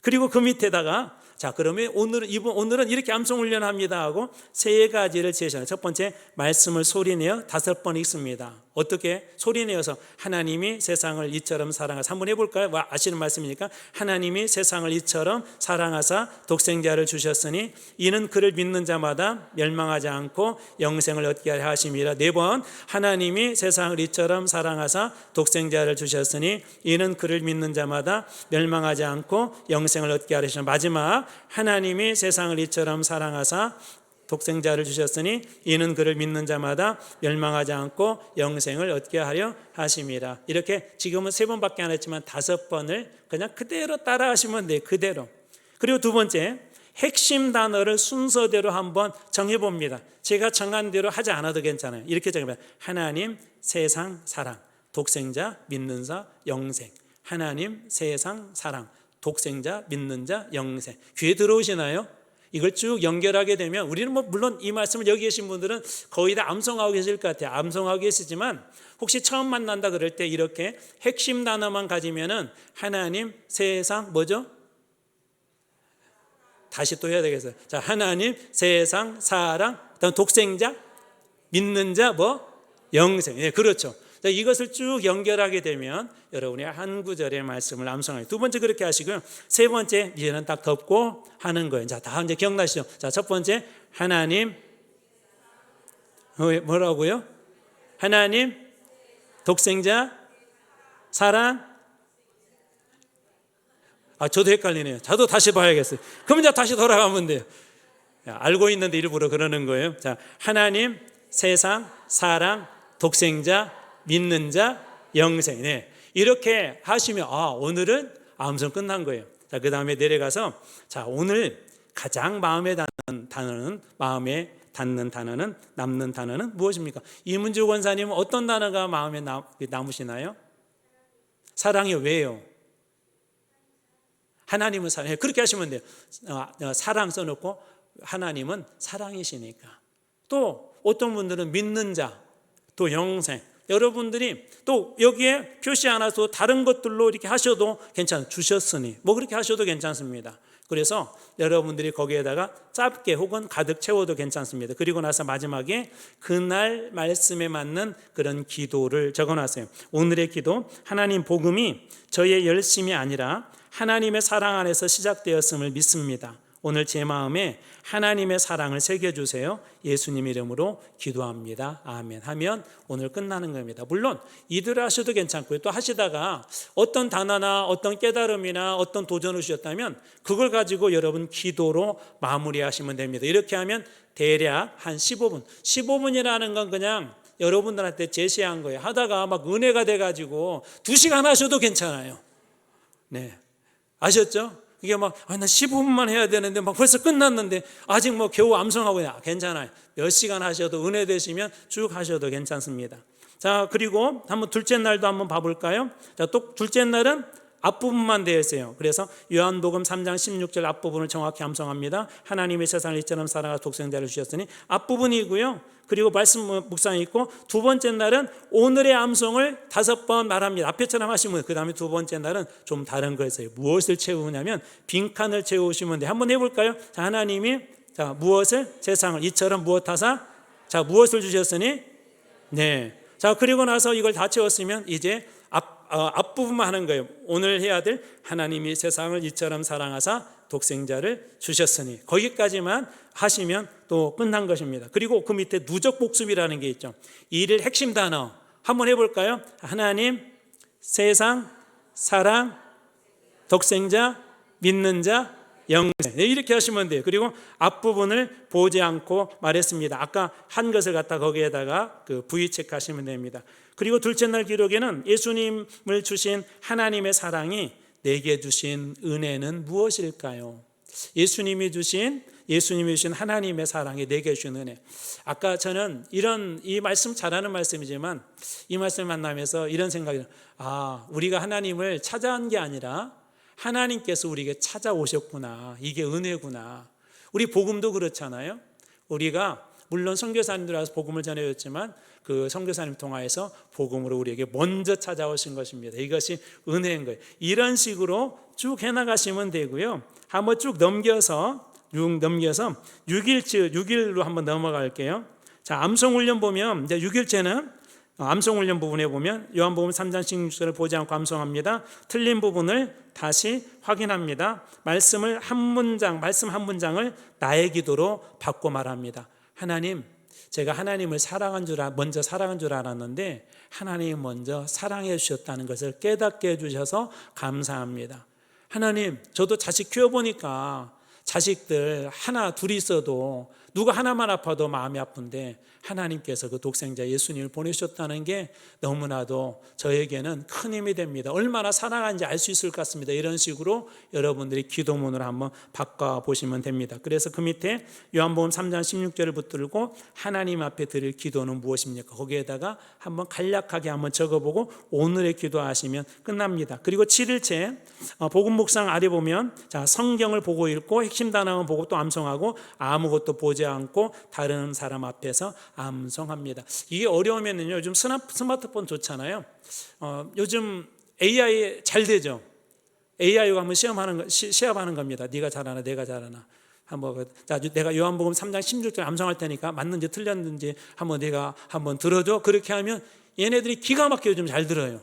그리고 그 밑에다가 자, 그러면 오늘은 이렇게 암송 훈련합니다 하고 세 가지를 제시하는, 첫 번째, 말씀을 소리내어 5번 읽습니다. 어떻게? 소리내어서 하나님이 세상을 이처럼 사랑하사. 한번 해볼까요? 아시는 말씀이니까. 하나님이 세상을 이처럼 사랑하사 독생자를 주셨으니 이는 그를 믿는 자마다 멸망하지 않고 영생을 얻게 하려 하심이라. 4번, 하나님이 세상을 이처럼 사랑하사 독생자를 주셨으니 이는 그를 믿는 자마다 멸망하지 않고 영생을 얻게 하려 하심이라. 마지막, 하나님이 세상을 이처럼 사랑하사 독생자를 주셨으니 이는 그를 믿는 자마다 멸망하지 않고 영생을 얻게 하려 하심이라. 이렇게 지금은 3번밖에 안 했지만 5번을 그냥 그대로 따라 하시면 돼요. 그대로. 그리고 두 번째, 핵심 단어를 순서대로 한번 정해봅니다. 제가 정한 대로 하지 않아도 괜찮아요. 이렇게 정해봐요. 하나님, 세상, 사랑, 독생자, 믿는 자, 영생. 하나님, 세상, 사랑, 독생자, 믿는 자, 영생. 귀에 들어오시나요? 이걸 쭉 연결하게 되면 우리는 물론 이 말씀을 여기 계신 분들은 거의 다 암송하고 계실 것 같아요. 암송하고 계시지만 혹시 처음 만난다 그럴 때 이렇게 핵심 단어만 가지면은 하나님, 세상, 뭐죠? 다시 또 해야 되겠어요. 자, 하나님, 세상, 사랑, 그다음 독생자, 믿는 자, 영생. 예, 그렇죠. 자, 이것을 쭉 연결하게 되면 여러분이 한 구절의 말씀을 암송하게. 두 번째 그렇게 하시고요. 세 번째 이제는 딱 덮고 하는 거예요. 자, 다 이제 기억나시죠? 자, 첫 번째, 하나님, 뭐라고요? 하나님, 독생자, 사랑. 저도 헷갈리네요. 저도 다시 봐야겠어요. 그럼 이제 다시 돌아가면 돼요. 알고 있는데 일부러 그러는 거예요. 자, 하나님, 세상, 사랑, 독생자, 믿는 자, 영생. 네. 이렇게 하시면 오늘은 암송 끝난 거예요. 자, 그 다음에 내려가서 자, 오늘 가장 마음에 닿는 단어는 남는 단어는 무엇입니까? 이문주 권사님은 어떤 단어가 마음에 남으시나요? 사랑이. 왜요? 하나님은 사랑해요. 그렇게 하시면 돼요. 사랑 써놓고 하나님은 사랑이시니까. 또 어떤 분들은 믿는 자, 또 영생. 여러분들이 또 여기에 표시 않아서 다른 것들로 이렇게 하셔도 괜찮아요. 주셨으니 그렇게 하셔도 괜찮습니다. 그래서 여러분들이 거기에다가 짧게 혹은 가득 채워도 괜찮습니다. 그리고 나서 마지막에 그날 말씀에 맞는 그런 기도를 적어놨어요. 오늘의 기도, 하나님, 복음이 저의 열심이 아니라 하나님의 사랑 안에서 시작되었음을 믿습니다. 오늘 제 마음에 하나님의 사랑을 새겨주세요. 예수님 이름으로 기도합니다. 아멘 하면 오늘 끝나는 겁니다. 물론 이대로 하셔도 괜찮고요. 또 하시다가 어떤 단어나 어떤 깨달음이나 어떤 도전을 주셨다면 그걸 가지고 여러분 기도로 마무리하시면 됩니다. 이렇게 하면 대략 한 15분. 15분이라는 건 그냥 여러분들한테 제시한 거예요. 하다가 막 은혜가 돼가지고 2시간 하셔도 괜찮아요. 네, 아셨죠? 이게 나 15분만 해야 되는데 벌써 끝났는데 아직 겨우 암송하고 괜찮아요. 몇 시간 하셔도 은혜 되시면 쭉 하셔도 괜찮습니다. 자, 그리고 한번 둘째 날도 한번 봐볼까요? 자, 또 둘째 날은 앞부분만 되어 있어요. 그래서 요한복음 3장 16절 앞부분을 정확히 암송합니다. 하나님의 세상을 이처럼 사랑하사 독생자를 주셨으니 앞부분이고요. 그리고 말씀 묵상이 있고, 두 번째 날은 오늘의 암송을 5번 말합니다. 앞에처럼 하시면 그 다음에 두 번째 날은 좀 다른 거였어요. 무엇을 채우냐면 빈칸을 채우시면 돼요. 한번 해볼까요? 자, 하나님이 무엇을? 세상을 이처럼 무엇하사? 자, 무엇을 주셨으니? 네. 자, 그리고 나서 이걸 다 채웠으면 이제 앞부분만 하는 거예요. 오늘 해야 될 하나님이 세상을 이처럼 사랑하사 독생자를 주셨으니, 거기까지만 하시면 또 끝난 것입니다. 그리고 그 밑에 누적 복습이라는 게 있죠. 이를 핵심 단어 한번 해볼까요? 하나님, 세상, 사랑, 독생자, 믿는 자, 영생. 네, 이렇게 하시면 돼요. 그리고 앞부분을 보지 않고 말했습니다. 아까 한 것을 갖다 거기에다가 V 체크하시면 됩니다. 그리고 둘째 날 기록에는 예수님을 주신 하나님의 사랑이 내게 주신 은혜는 무엇일까요? 예수님이 주신 하나님의 사랑이 내게 주신 은혜. 아까 저는 이 말씀 잘하는 말씀이지만 이 말씀을 만나면서 이런 생각이 우리가 하나님을 찾아온 게 아니라 하나님께서 우리에게 찾아오셨구나. 이게 은혜구나. 우리 복음도 그렇잖아요. 우리가 물론 선교사님들 와서 복음을 전해줬지만 그 선교사님 통하여서 복음으로 우리에게 먼저 찾아오신 것입니다. 이것이 은혜인 거예요. 이런 식으로 쭉 해나가시면 되고요. 한번 쭉 넘겨서 6일로 한번 넘어갈게요. 자, 암송훈련 보면 이제 6일째는 암송훈련 부분에 보면 요한복음 3장 16절을 보지 않고 암송합니다. 틀린 부분을 다시 확인합니다. 말씀 한 문장을 나의 기도로 바꿔 말합니다. 하나님, 제가 하나님을 먼저 사랑한 줄 알았는데 하나님이 먼저 사랑해 주셨다는 것을 깨닫게 해주셔서 감사합니다. 하나님, 저도 자식 키워보니까 자식들 하나 둘 있어도 누가 하나만 아파도 마음이 아픈데 하나님께서 그 독생자 예수님을 보내주셨다는 게 너무나도 저에게는 큰 힘이 됩니다. 얼마나 사랑하는지 알 수 있을 것 같습니다. 이런 식으로 여러분들이 기도문을 한번 바꿔보시면 됩니다. 그래서 그 밑에 요한복음 3장 16절을 붙들고 하나님 앞에 드릴 기도는 무엇입니까? 거기에다가 한번 간략하게 한번 적어보고 오늘의 기도하시면 끝납니다. 그리고 7일째 복음 묵상 아래 보면 자, 성경을 보고 읽고 핵심 단어만 보고 또 암송하고 아무것도 보지 않고 다른 사람 앞에서 암송합니다. 이게 어려우면요, 요즘 스마트폰 좋잖아요. 요즘 AI 잘 되죠. AI와 한번 시합하는 겁니다. 네가 잘하나 내가 잘하나. 한번 내가 요한복음 3장 16절 암송할 테니까 맞는지 틀렸는지 한번 내가 한번 들어줘. 그렇게 하면 얘네들이 기가 막히게 요즘 잘 들어요.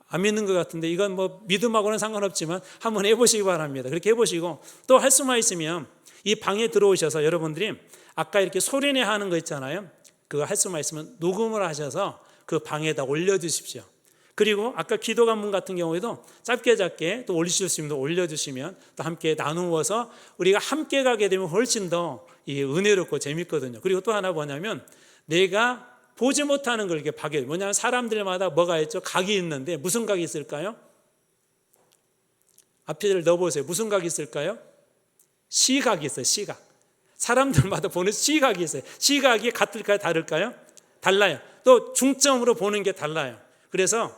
안 믿는 것 같은데 이건 뭐 믿음하고는 상관없지만 한번 해보시기 바랍니다. 그렇게 해보시고 또 할 수만 있으면 이 방에 들어오셔서 여러분들이 아까 이렇게 소리내 하는 거 있잖아요. 그거 할 수만 있으면 녹음을 하셔서 그 방에다 올려주십시오. 그리고 아까 기도 간문 같은 경우에도 짧게 또 올리실 수 있는 올려주시면 또 함께 나누어서 우리가 함께 가게 되면 훨씬 더 은혜롭고 재밌거든요. 그리고 또 하나 뭐냐면 내가 보지 못하는 걸 이렇게 봐요. 뭐냐면 사람들마다 뭐가 있죠? 각이 있는데 무슨 각이 있을까요? 앞에를 넣어보세요. 무슨 각이 있을까요? 시각이 있어요. 시각. 사람들마다 보는 시각이 있어요. 시각이 같을까요? 다를까요? 달라요. 또 중점으로 보는 게 달라요. 그래서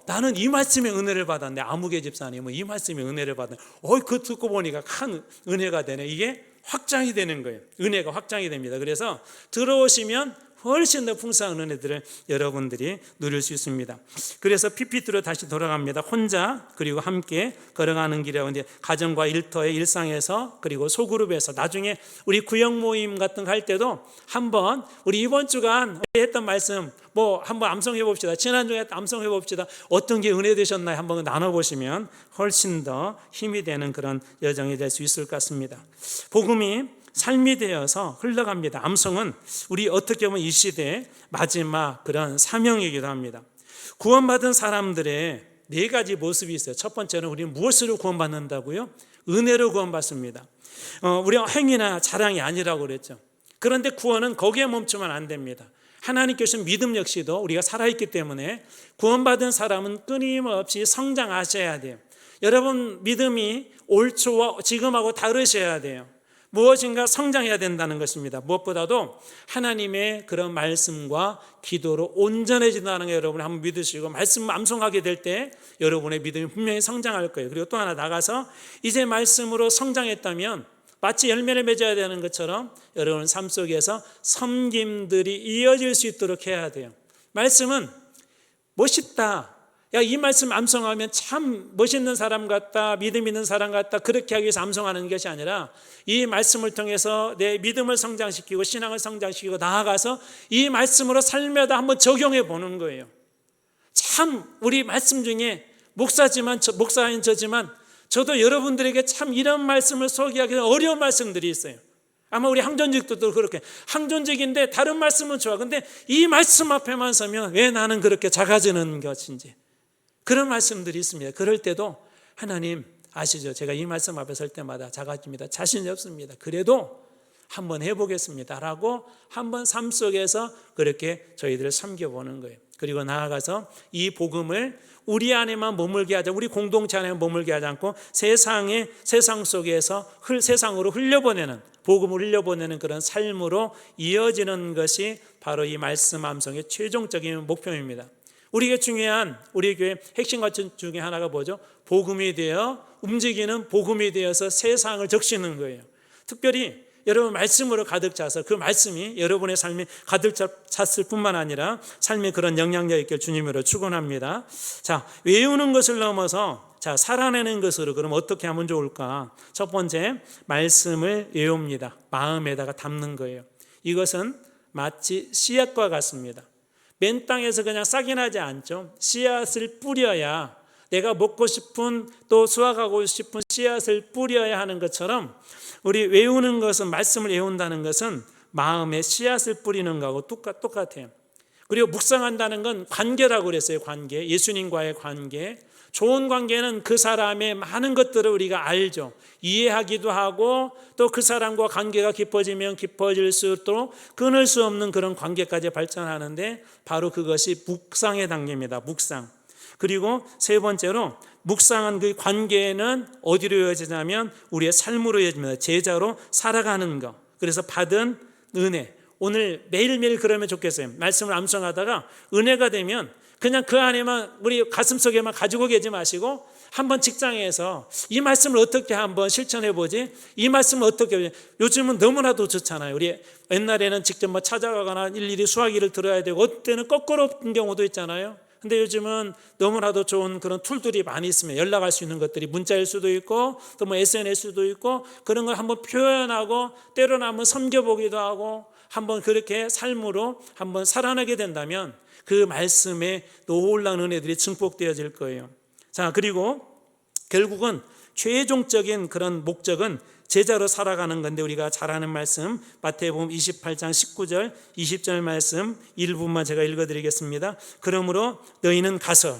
나는 이 말씀에 은혜를 받았네. 아무개 집사님은 이 말씀에 은혜를 받았네. 그거 듣고 보니까 큰 은혜가 되네. 이게 확장이 되는 거예요. 은혜가 확장이 됩니다. 그래서 들어오시면 훨씬 더 풍성한 은혜들을 여러분들이 누릴 수 있습니다. 그래서 PPT로 다시 돌아갑니다. 혼자 그리고 함께 걸어가는 길이라고 이제 가정과 일터의 일상에서 그리고 소그룹에서 나중에 우리 구역 모임 같은 거 할 때도 한번 우리 이번 주간 했던 말씀 한번 암송해 봅시다. 지난주에 암송해 봅시다. 어떤 게 은혜 되셨나요? 한번 나눠보시면 훨씬 더 힘이 되는 그런 여정이 될 수 있을 것 같습니다. 복음이 삶이 되어서 흘러갑니다. 암송은 우리 어떻게 보면 이 시대의 마지막 그런 사명이기도 합니다. 구원받은 사람들의 4가지 모습이 있어요. 첫 번째는 우리는 무엇으로 구원받는다고요? 은혜로 구원받습니다. 우리가 행위나 자랑이 아니라고 그랬죠. 그런데 구원은 거기에 멈추면 안 됩니다. 하나님께 주신 믿음 역시도 우리가 살아있기 때문에 구원받은 사람은 끊임없이 성장하셔야 돼요. 여러분 믿음이 올 초와 지금하고 다르셔야 돼요. 무엇인가 성장해야 된다는 것입니다. 무엇보다도 하나님의 그런 말씀과 기도로 온전해진다는 거 여러분 한번 믿으시고 말씀 암송하게 될 때 여러분의 믿음이 분명히 성장할 거예요. 그리고 또 하나 나가서 이제 말씀으로 성장했다면 마치 열매를 맺어야 되는 것처럼 여러분 삶 속에서 섬김들이 이어질 수 있도록 해야 돼요. 말씀은 멋있다, 야, 이 말씀 암송하면 참 멋있는 사람 같다, 믿음 있는 사람 같다, 그렇게 하기 위해서 암송하는 것이 아니라 이 말씀을 통해서 내 믿음을 성장시키고 신앙을 성장시키고 나아가서 이 말씀으로 삶에다 한번 적용해 보는 거예요. 참 우리 말씀 중에 목사인 저지만 저도 여러분들에게 참 이런 말씀을 소개하기 어려운 말씀들이 있어요. 아마 우리 항존직도 그렇게 항존직인데 다른 말씀은 좋아. 근데 이 말씀 앞에만 서면 왜 나는 그렇게 작아지는 것인지 그런 말씀들이 있습니다. 그럴 때도 하나님 아시죠? 제가 이 말씀 앞에 설 때마다 작아집니다. 자신이 없습니다. 그래도 한번 해보겠습니다 라고 한번 삶 속에서 그렇게 저희들을 섬겨보는 거예요. 그리고 나아가서 이 복음을 우리 안에만 머물게 하자, 우리 공동체 안에 머물게 하지 않고 세상 속에서 세상으로 흘려보내는, 복음을 흘려보내는 그런 삶으로 이어지는 것이 바로 이 말씀 암송의 최종적인 목표입니다. 우리에게 중요한 우리 교회 핵심 가치 중에 하나가 뭐죠? 복음이 되어 움직이는 복음이 되어서 세상을 적시는 거예요. 특별히 여러분 말씀으로 가득 차서 그 말씀이 여러분의 삶이 가득 찼을 뿐만 아니라 삶의 그런 영향력 있게 주님으로 축원합니다. 자, 외우는 것을 넘어서 살아내는 것으로 그럼 어떻게 하면 좋을까? 첫 번째, 말씀을 외웁니다. 마음에다가 담는 거예요. 이것은 마치 씨앗과 같습니다. 맨 땅에서 그냥 싹이 나지 않죠. 씨앗을 뿌려야 내가 먹고 싶은 또 수확하고 싶은 씨앗을 뿌려야 하는 것처럼 우리 외우는 것은, 말씀을 외운다는 것은 마음에 씨앗을 뿌리는 거하고 똑같아요. 그리고 묵상한다는 건 관계라고 그랬어요. 관계, 예수님과의 관계. 좋은 관계는 그 사람의 많은 것들을 우리가 알죠. 이해하기도 하고 또 그 사람과 관계가 깊어지면 깊어질수록 끊을 수 없는 그런 관계까지 발전하는데 바로 그것이 묵상의 단계입니다. 묵상. 그리고 세 번째로 묵상한 그 관계는 어디로 이어지냐면 우리의 삶으로 이어집니다. 제자로 살아가는 것. 그래서 받은 은혜. 오늘 매일매일 그러면 좋겠어요. 말씀을 암송하다가 은혜가 되면 그냥 그 안에만 우리 가슴속에만 가지고 계지 마시고 한번 직장에서 이 말씀을 어떻게 한번 실천해 보지? 이 말씀을 어떻게, 요즘은 너무나도 좋잖아요. 우리 옛날에는 직접 뭐 찾아가거나 일일이 수화기를 들어야 되고 어때는 거꾸로 온 경우도 있잖아요. 근데 요즘은 너무나도 좋은 그런 툴들이 많이 있으면 연락할 수 있는 것들이 문자일 수도 있고 또 뭐 SNS도 있고 그런 걸 한번 표현하고 때로는 한번 섬겨보기도 하고 한번 그렇게 삶으로 한번 살아나게 된다면 그 말씀에 놀라운 은혜들이 증폭되어질 거예요. 자, 그리고 결국은 최종적인 그런 목적은 제자로 살아가는 건데 우리가 잘 아는 말씀 마태복음 28장 19절 20절 말씀 일부분만 제가 읽어드리겠습니다. 그러므로 너희는 가서,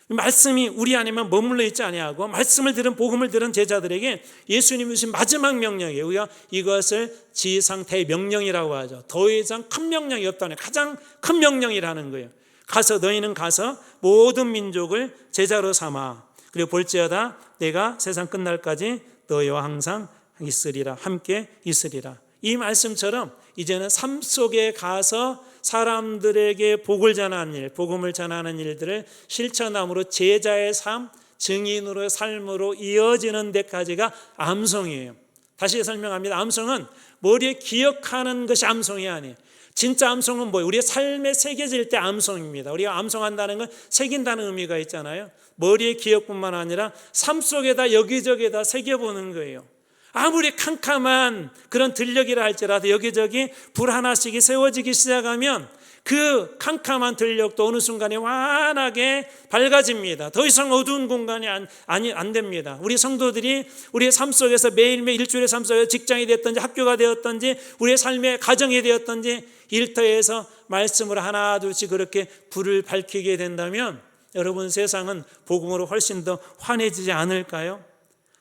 말씀이 우리 안에만 머물러 있지 아니하고 말씀을 들은 복음을 들은 제자들에게 예수님이 주신 마지막 명령이에요. 우리가 이것을 지상태의 명령이라고 하죠. 더 이상 큰 명령이 없다는, 가장 큰 명령이라는 거예요. 가서, 너희는 가서 모든 민족을 제자로 삼아 그리고 볼지어다 내가 세상 끝날까지 너희와 항상 있으리라, 함께 있으리라. 이 말씀처럼 이제는 삶 속에 가서 사람들에게 복을 전하는 일, 복음을 전하는 일들을 실천함으로 제자의 삶, 증인으로의 삶으로 이어지는 데까지가 암송이에요. 다시 설명합니다. 암송은 머리에 기억하는 것이 암송이 아니에요. 진짜 암송은 뭐예요? 우리의 삶에 새겨질 때 암송입니다. 우리가 암송한다는 건 새긴다는 의미가 있잖아요. 머리의 기억뿐만 아니라 삶 속에다 여기저기다 새겨보는 거예요. 아무리 캄캄한 그런 들녘이라 할지라도 여기저기 불 하나씩이 세워지기 시작하면 그 캄캄한 들녘도 어느 순간에 환하게 밝아집니다. 더 이상 어두운 공간이 안 됩니다. 우리 성도들이 우리의 삶 속에서 매일매일 일주일의 삶 속에서 직장이 되었든지 학교가 되었든지 우리의 삶의 가정이 되었든지 일터에서 말씀을 하나 둘씩 그렇게 불을 밝히게 된다면 여러분 세상은 복음으로 훨씬 더 환해지지 않을까요?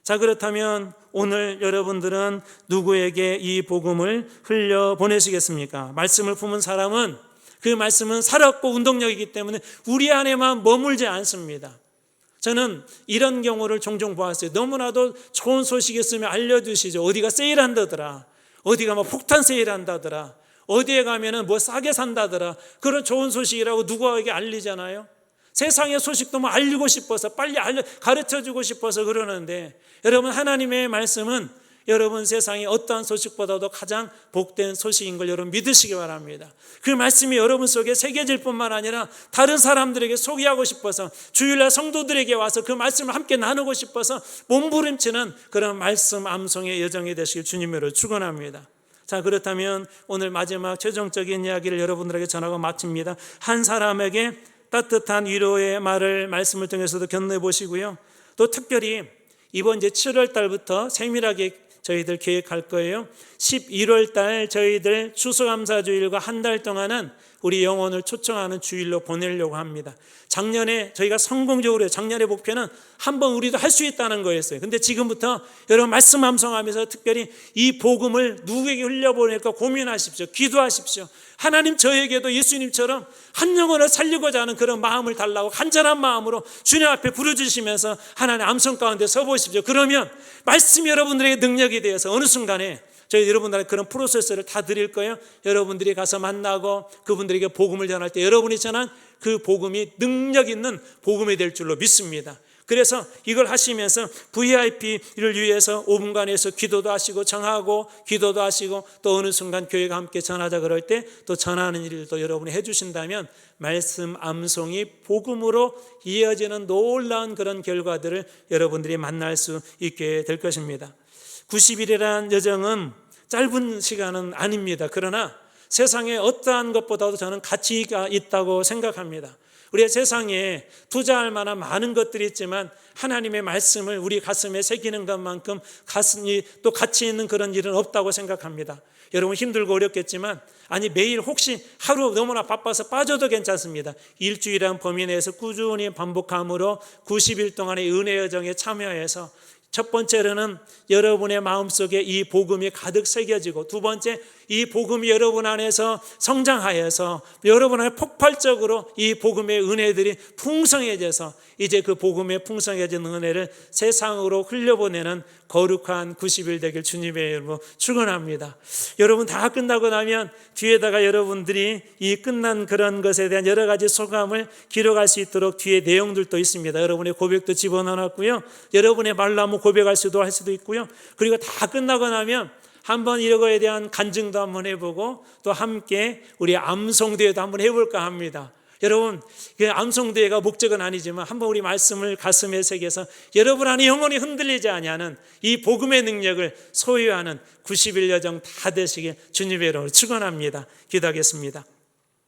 자, 그렇다면 오늘 여러분들은 누구에게 이 복음을 흘려보내시겠습니까? 말씀을 품은 사람은 그 말씀은 살았고 운동력이기 때문에 우리 안에만 머물지 않습니다. 저는 이런 경우를 종종 보았어요. 너무나도 좋은 소식이 있으면 알려주시죠. 어디가 세일한다더라, 어디가 뭐 폭탄 세일한다더라, 어디에 가면은 뭐 싸게 산다더라. 그런 좋은 소식이라고 누구에게 알리잖아요. 세상의 소식도 뭐 알리고 싶어서 빨리 가르쳐주고 싶어서 그러는데 여러분 하나님의 말씀은 여러분 세상에 어떠한 소식보다도 가장 복된 소식인 걸 여러분 믿으시기 바랍니다. 그 말씀이 여러분 속에 새겨질 뿐만 아니라 다른 사람들에게 소개하고 싶어서 주일날 성도들에게 와서 그 말씀을 함께 나누고 싶어서 몸부림치는 그런 말씀 암송의 여정이 되시길 주님으로 축원합니다. 자, 그렇다면 오늘 마지막 최종적인 이야기를 여러분들에게 전하고 마칩니다. 한 사람에게 따뜻한 위로의 말을 말씀을 통해서도 건네보시고요. 또 특별히 이번 이제 7월 달부터 세밀하게 저희들 계획할 거예요. 11월 달 저희들 추수감사주일과 한 달 동안은 우리 영혼을 초청하는 주일로 보내려고 합니다. 작년에 저희가 성공적으로 작년의 목표는 한번 우리도 할 수 있다는 거였어요. 근데 지금부터 여러분 말씀 암송하면서 특별히 이 복음을 누구에게 흘려보낼까 고민하십시오. 기도하십시오. 하나님 저에게도 예수님처럼 한 영혼을 살리고자 하는 그런 마음을 달라고 간절한 마음으로 주님 앞에 부르주시면서 하나님 암송 가운데 서보십시오. 그러면 말씀이 여러분들에게 능력이 되어서 어느 순간에 저희 여러분들한테 그런 프로세스를 다 드릴 거예요. 여러분들이 가서 만나고 그분들에게 복음을 전할 때 여러분이 전한 그 복음이 능력 있는 복음이 될 줄로 믿습니다. 그래서 이걸 하시면서 VIP를 위해서 5분간에서 기도도 하시고 정하고 기도도 하시고 또 어느 순간 교회가 함께 전하자 그럴 때 또 전하는 일도 여러분이 해주신다면 말씀 암송이 복음으로 이어지는 놀라운 그런 결과들을 여러분들이 만날 수 있게 될 것입니다. 90일이라는 여정은 짧은 시간은 아닙니다. 그러나 세상에 어떠한 것보다도 저는 가치가 있다고 생각합니다. 우리의 세상에 투자할 만한 많은 것들이 있지만 하나님의 말씀을 우리 가슴에 새기는 것만큼 가슴이 또 가치 있는 그런 일은 없다고 생각합니다. 여러분 힘들고 어렵겠지만 아니 매일 혹시 하루 너무나 바빠서 빠져도 괜찮습니다. 일주일이라는 범위 내에서 꾸준히 반복함으로 90일 동안의 은혜 여정에 참여해서 첫 번째로는 여러분의 마음속에 이 복음이 가득 새겨지고 두 번째 이 복음이 여러분 안에서 성장하여서 여러분 안에 폭발적으로 이 복음의 은혜들이 풍성해져서 이제 그 복음의 풍성해진 은혜를 세상으로 흘려보내는 거룩한 90일 되길 주님의 이름으로 축원합니다. 여러분 다 끝나고 나면 뒤에다가 여러분들이 이 끝난 그런 것에 대한 여러 가지 소감을 기록할 수 있도록 뒤에 내용들도 있습니다. 여러분의 고백도 집어넣어놨고요. 여러분의 말로 한번 고백할 수도 할 수도 있고요. 그리고 다 끝나고 나면 한번 이거에 대한 간증도 한번 해보고 또 함께 우리 암송대회도 한번 해볼까 합니다. 여러분 암송대회가 목적은 아니지만 한번 우리 말씀을 가슴에 새겨서 여러분 안에 영혼이 흔들리지 아니하는 이 복음의 능력을 소유하는 90일 여정 다 되시길 주님의 이름으로 축원합니다. 기도하겠습니다.